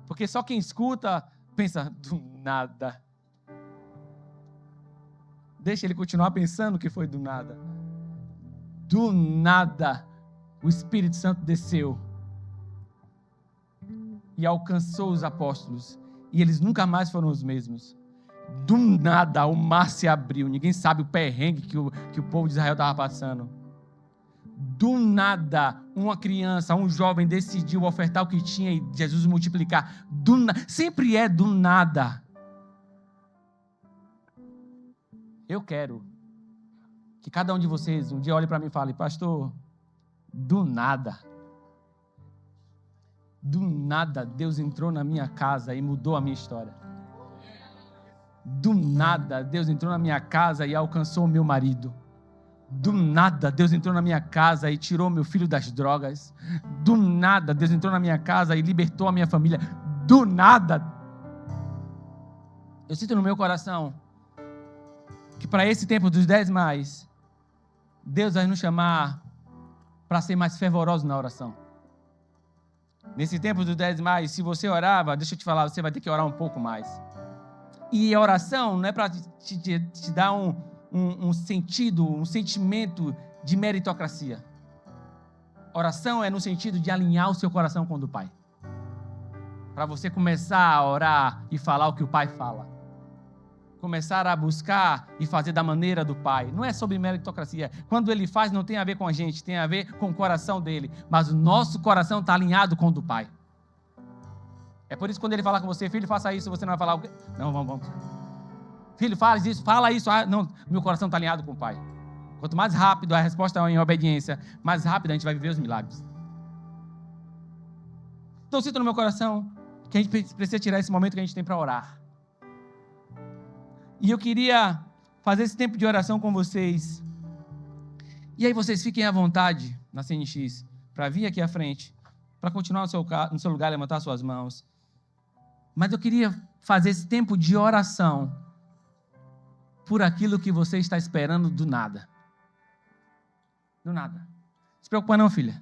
Speaker 1: porque só quem escuta pensa, do nada. Deixa ele continuar pensando que foi do nada. Do nada, o Espírito Santo desceu e alcançou os apóstolos, e eles nunca mais foram os mesmos. Do nada, o mar se abriu, ninguém sabe o perrengue que o povo de Israel estava passando. Do nada, uma criança, um jovem decidiu ofertar o que tinha e Jesus multiplicar. Sempre é do nada. Eu quero que cada um de vocês um dia olhe para mim e fale, pastor, do nada Deus entrou na minha casa e mudou a minha história. Do nada Deus entrou na minha casa e alcançou o meu marido. Do nada Deus entrou na minha casa e tirou meu filho das drogas. Do nada Deus entrou na minha casa e libertou a minha família. Do nada. Eu sinto no meu coração que para esse tempo dos 10 mais, Deus vai nos chamar para ser mais fervorosos na oração. Nesse tempo dos 10 mais, se você orava, deixa eu te falar, você vai ter que orar um pouco mais. E a oração não é para te dar um sentido, um sentimento de meritocracia. Oração é no sentido de alinhar o seu coração com o do Pai. Para você começar a orar e falar o que o Pai fala. Começar a buscar e fazer da maneira do Pai. Não é sobre meritocracia. Quando Ele faz, não tem a ver com a gente, tem a ver com o coração dEle. Mas o nosso coração está alinhado com o do Pai. É por isso que quando Ele fala com você, filho, faça isso, você não vai falar o quê? Não, vamos. Filho, fala isso. Ah, não, meu coração está alinhado com o Pai. Quanto mais rápido a resposta é em obediência, mais rápido a gente vai viver os milagres. Então, sinto no meu coração que a gente precisa tirar esse momento que a gente tem para orar. E eu queria fazer esse tempo de oração com vocês. E aí vocês fiquem à vontade na CNX para vir aqui à frente, para continuar no seu lugar, levantar suas mãos. Mas eu queria fazer esse tempo de oração por aquilo que você está esperando do nada. Do nada. Não se preocupa não, filha,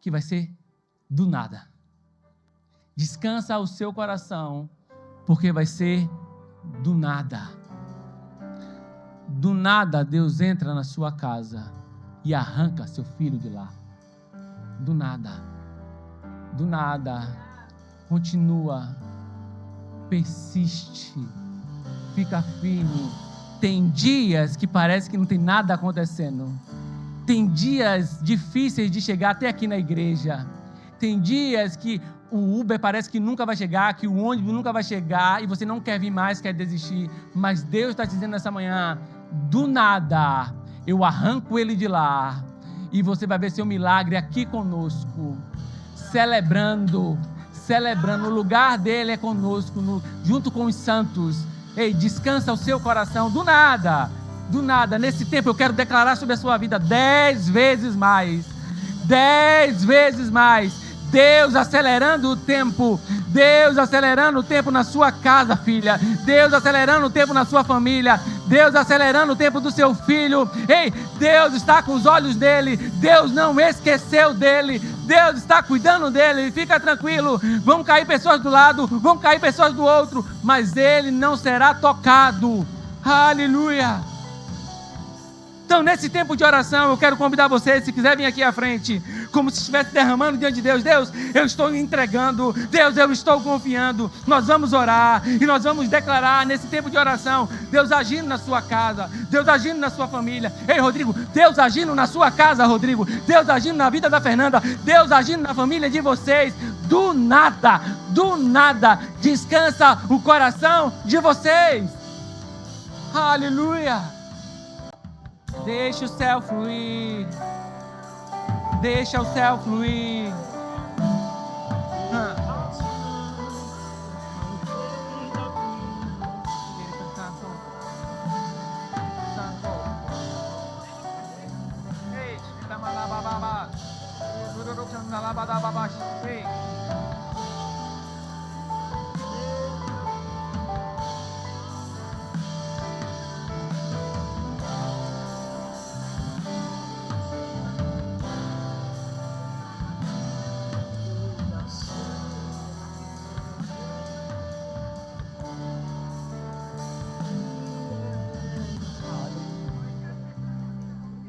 Speaker 1: que vai ser do nada. Descansa o seu coração, porque vai ser do nada. Do nada Deus entra na sua casa e arranca seu filho de lá. Do nada. Do nada. Continua. Persiste. Fica firme. Tem dias que parece que não tem nada acontecendo. Tem dias difíceis de chegar até aqui na igreja. Tem dias que o Uber parece que nunca vai chegar, que o ônibus nunca vai chegar e você não quer vir mais, quer desistir. Mas Deus está te dizendo nessa manhã, do nada, eu arranco ele de lá e você vai ver seu milagre aqui conosco, celebrando, o lugar dele é conosco, junto com os santos. Ei, descansa o seu coração, do nada, nesse tempo eu quero declarar sobre a sua vida 10 vezes mais, 10 vezes mais, Deus acelerando o tempo, Deus acelerando o tempo na sua casa, filha, Deus acelerando o tempo na sua família, Deus acelerando o tempo do seu filho. Ei, Deus está com os olhos dele, Deus não esqueceu dele, Deus está cuidando dele, fica tranquilo. Vão cair pessoas do lado, vão cair pessoas do outro, mas ele não será tocado. Aleluia. Então, nesse tempo de oração, eu quero convidar você, se quiser vir aqui à frente, como se estivesse derramando diante de Deus. Deus, eu estou entregando. Deus, eu estou confiando. Nós vamos orar e nós vamos declarar nesse tempo de oração, Deus agindo na sua casa, Deus agindo na sua família. Ei, Rodrigo, Deus agindo na sua casa, Rodrigo. Deus agindo na vida da Fernanda. Deus agindo na família de vocês. Do nada, descansa o coração de vocês. Aleluia. Deixa o céu fluir. Deixa o céu fluir.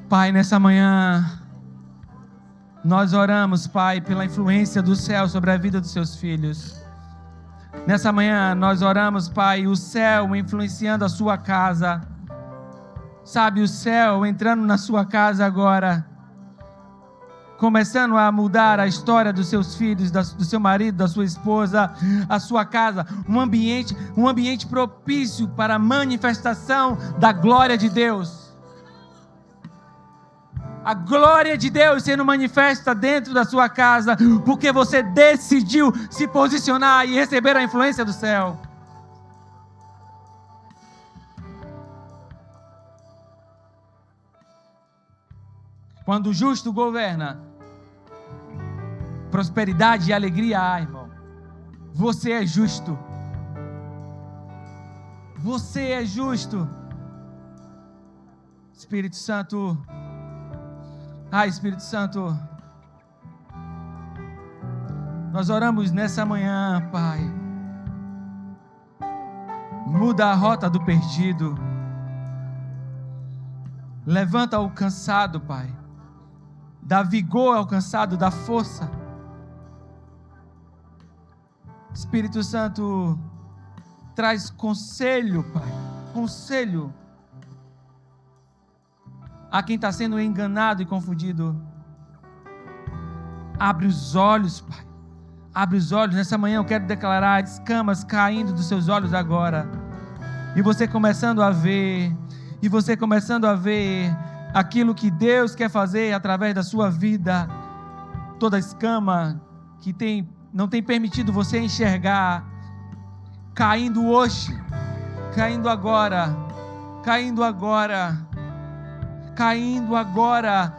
Speaker 1: Pai, nessa manhã, nós oramos, Pai, pela influência do céu sobre a vida dos seus filhos. Nessa manhã, nós oramos, Pai, o céu influenciando a sua casa. Sabe, o céu entrando na sua casa agora, começando a mudar a história dos seus filhos, do seu marido, da sua esposa, a sua casa. Um ambiente propício para a manifestação da glória de Deus. A glória de Deus sendo manifesta dentro da sua casa, porque você decidiu se posicionar e receber a influência do céu. Quando o justo governa, prosperidade e alegria há, irmão. Você é justo. Você é justo. Espírito Santo. Espírito Santo, nós oramos nessa manhã, Pai. Muda a rota do perdido. Levanta o cansado, Pai. Dá vigor ao cansado, dá força. Espírito Santo, traz conselho, Pai. Conselho a quem está sendo enganado e confundido. Abre os olhos, Pai. Abre os olhos. Nessa manhã eu quero declarar escamas caindo dos seus olhos agora. E você começando a ver. E você começando a ver aquilo que Deus quer fazer através da sua vida. Toda escama que não tem permitido você enxergar. Caindo hoje. Caindo agora. Caindo agora. Caindo agora.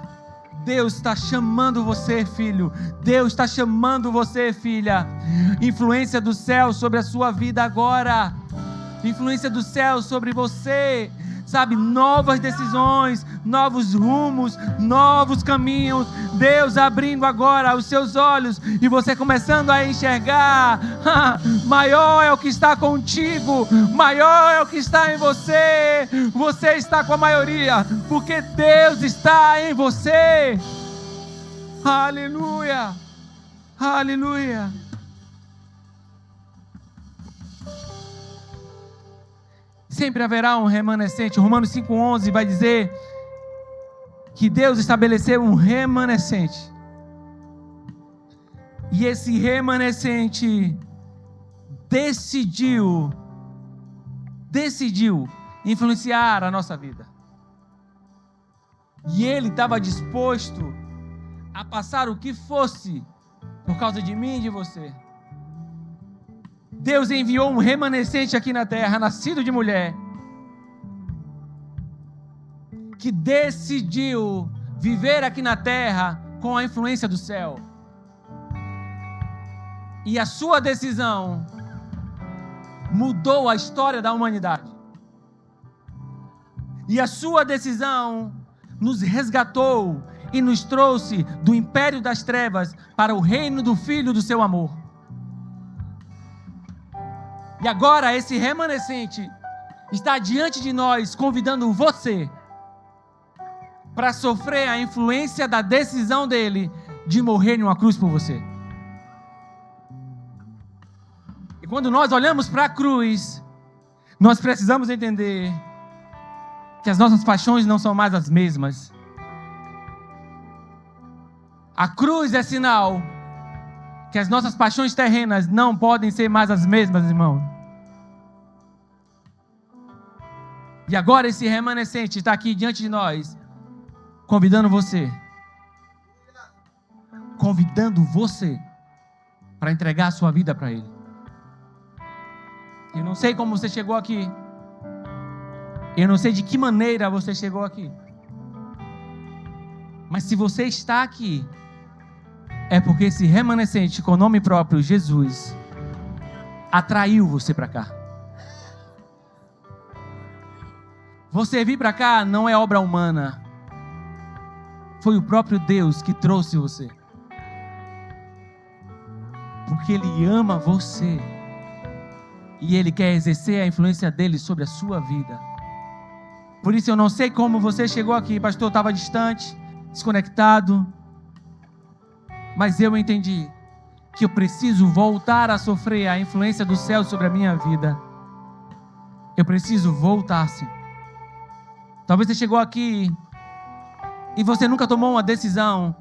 Speaker 1: Deus está chamando você, filho. Deus está chamando você, filha. Influência do céu sobre a sua vida agora. Influência do céu sobre você. Sabe, novas decisões, novos rumos, novos caminhos. Deus abrindo agora os seus olhos e você começando a enxergar. Maior é o que está contigo, maior é o que está em você. Você está com a maioria, porque Deus está em você. Aleluia, aleluia. Sempre haverá um remanescente. Romanos 5,11 vai dizer que Deus estabeleceu um remanescente. E esse remanescente decidiu influenciar a nossa vida. E ele estava disposto a passar o que fosse por causa de mim e de você. Deus enviou um remanescente aqui na terra, nascido de mulher, que decidiu viver aqui na terra com a influência do céu. E a sua decisão mudou a história da humanidade. E a sua decisão nos resgatou e nos trouxe do império das trevas para o reino do Filho do seu amor. E agora esse remanescente está diante de nós, convidando você para sofrer a influência da decisão dele de morrer em uma cruz por você. E quando nós olhamos para a cruz, nós precisamos entender que as nossas paixões não são mais as mesmas. A cruz é sinal que as nossas paixões terrenas não podem ser mais as mesmas, irmão. E agora esse remanescente está aqui diante de nós, convidando você para entregar a sua vida para Ele. Eu não sei como você chegou aqui. Eu não sei de que maneira você chegou aqui. Mas se você está aqui, é porque esse remanescente com o nome próprio, Jesus, atraiu você para cá. Você vir para cá não é obra humana. Foi o próprio Deus que trouxe você. Porque Ele ama você. E Ele quer exercer a influência dEle sobre a sua vida. Por isso eu não sei como você chegou aqui, pastor, estava distante, desconectado. Mas eu entendi que eu preciso voltar a sofrer a influência do céu sobre a minha vida. Eu preciso voltar, sim. Talvez você chegou aqui e você nunca tomou uma decisão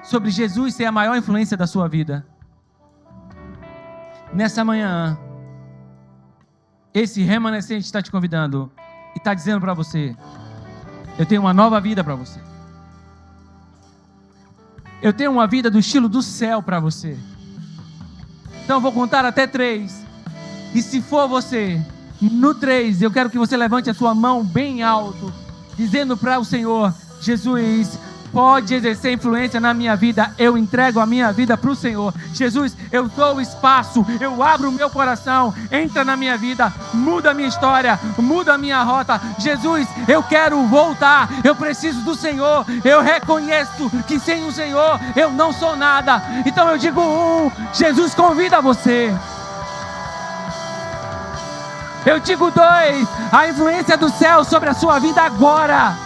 Speaker 1: sobre Jesus ser a maior influência da sua vida. Nessa manhã, esse remanescente está te convidando e está dizendo para você: eu tenho uma nova vida para você. Eu tenho uma vida do estilo do céu para você. Então eu vou contar até 3. E se for você, no 3, eu quero que você levante a sua mão bem alto, dizendo para o Senhor: Jesus, pode exercer influência na minha vida. Eu entrego a minha vida para o Senhor. Jesus, eu dou espaço, eu abro o meu coração, entra na minha vida, muda a minha história, muda a minha rota. Jesus, eu quero voltar, eu preciso do Senhor. Eu reconheço que sem o Senhor eu não sou nada. Então eu digo: Jesus convida você. Eu digo: 2, a influência do céu sobre a sua vida agora.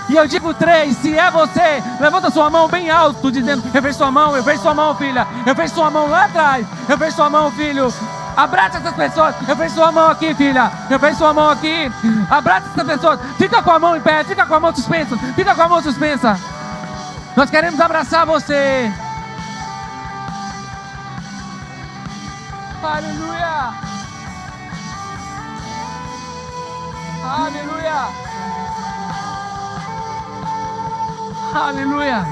Speaker 1: E eu digo 3, se é você, levanta sua mão bem alto, dizendo: eu vejo sua mão, filha, eu vejo sua mão lá atrás, eu vejo sua mão, filho. Abraça essas pessoas, eu vejo sua mão aqui, filha, eu vejo sua mão aqui. Abraça essas pessoas, fica com a mão em pé, fica com a mão suspensa, fica com a mão suspensa. Nós queremos abraçar você. Aleluia. Aleluia. Aleluia.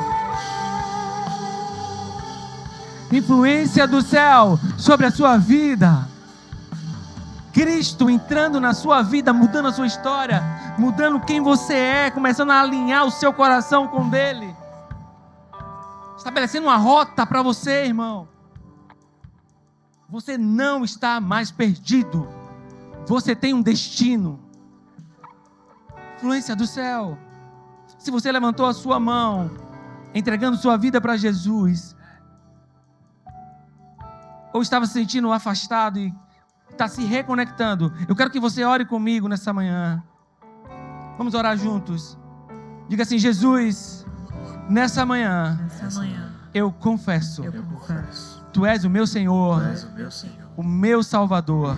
Speaker 1: Influência do céu sobre a sua vida. Cristo entrando na sua vida, mudando a sua história, mudando quem você é, começando a alinhar o seu coração com dele, estabelecendo uma rota para você, irmão. Você não está mais perdido. Você tem um destino. Influência do céu. Se você levantou a sua mão, entregando sua vida para Jesus, ou estava se sentindo afastado e está se reconectando, eu quero que você ore comigo nessa manhã. Vamos orar juntos. Diga assim: Jesus, nessa manhã, eu confesso, Tu és o meu Senhor, o meu Salvador.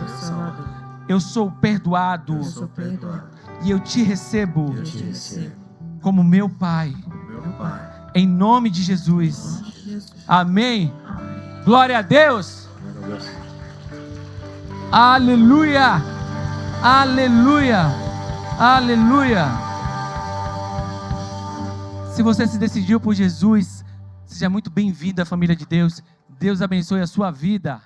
Speaker 1: Eu sou perdoado, e eu te recebo como meu Pai. Em nome de Jesus. Amém. Glória a Deus. Aleluia. Aleluia. Aleluia. Se você se decidiu por Jesus, seja muito bem-vindo à família de Deus. Deus abençoe a sua vida.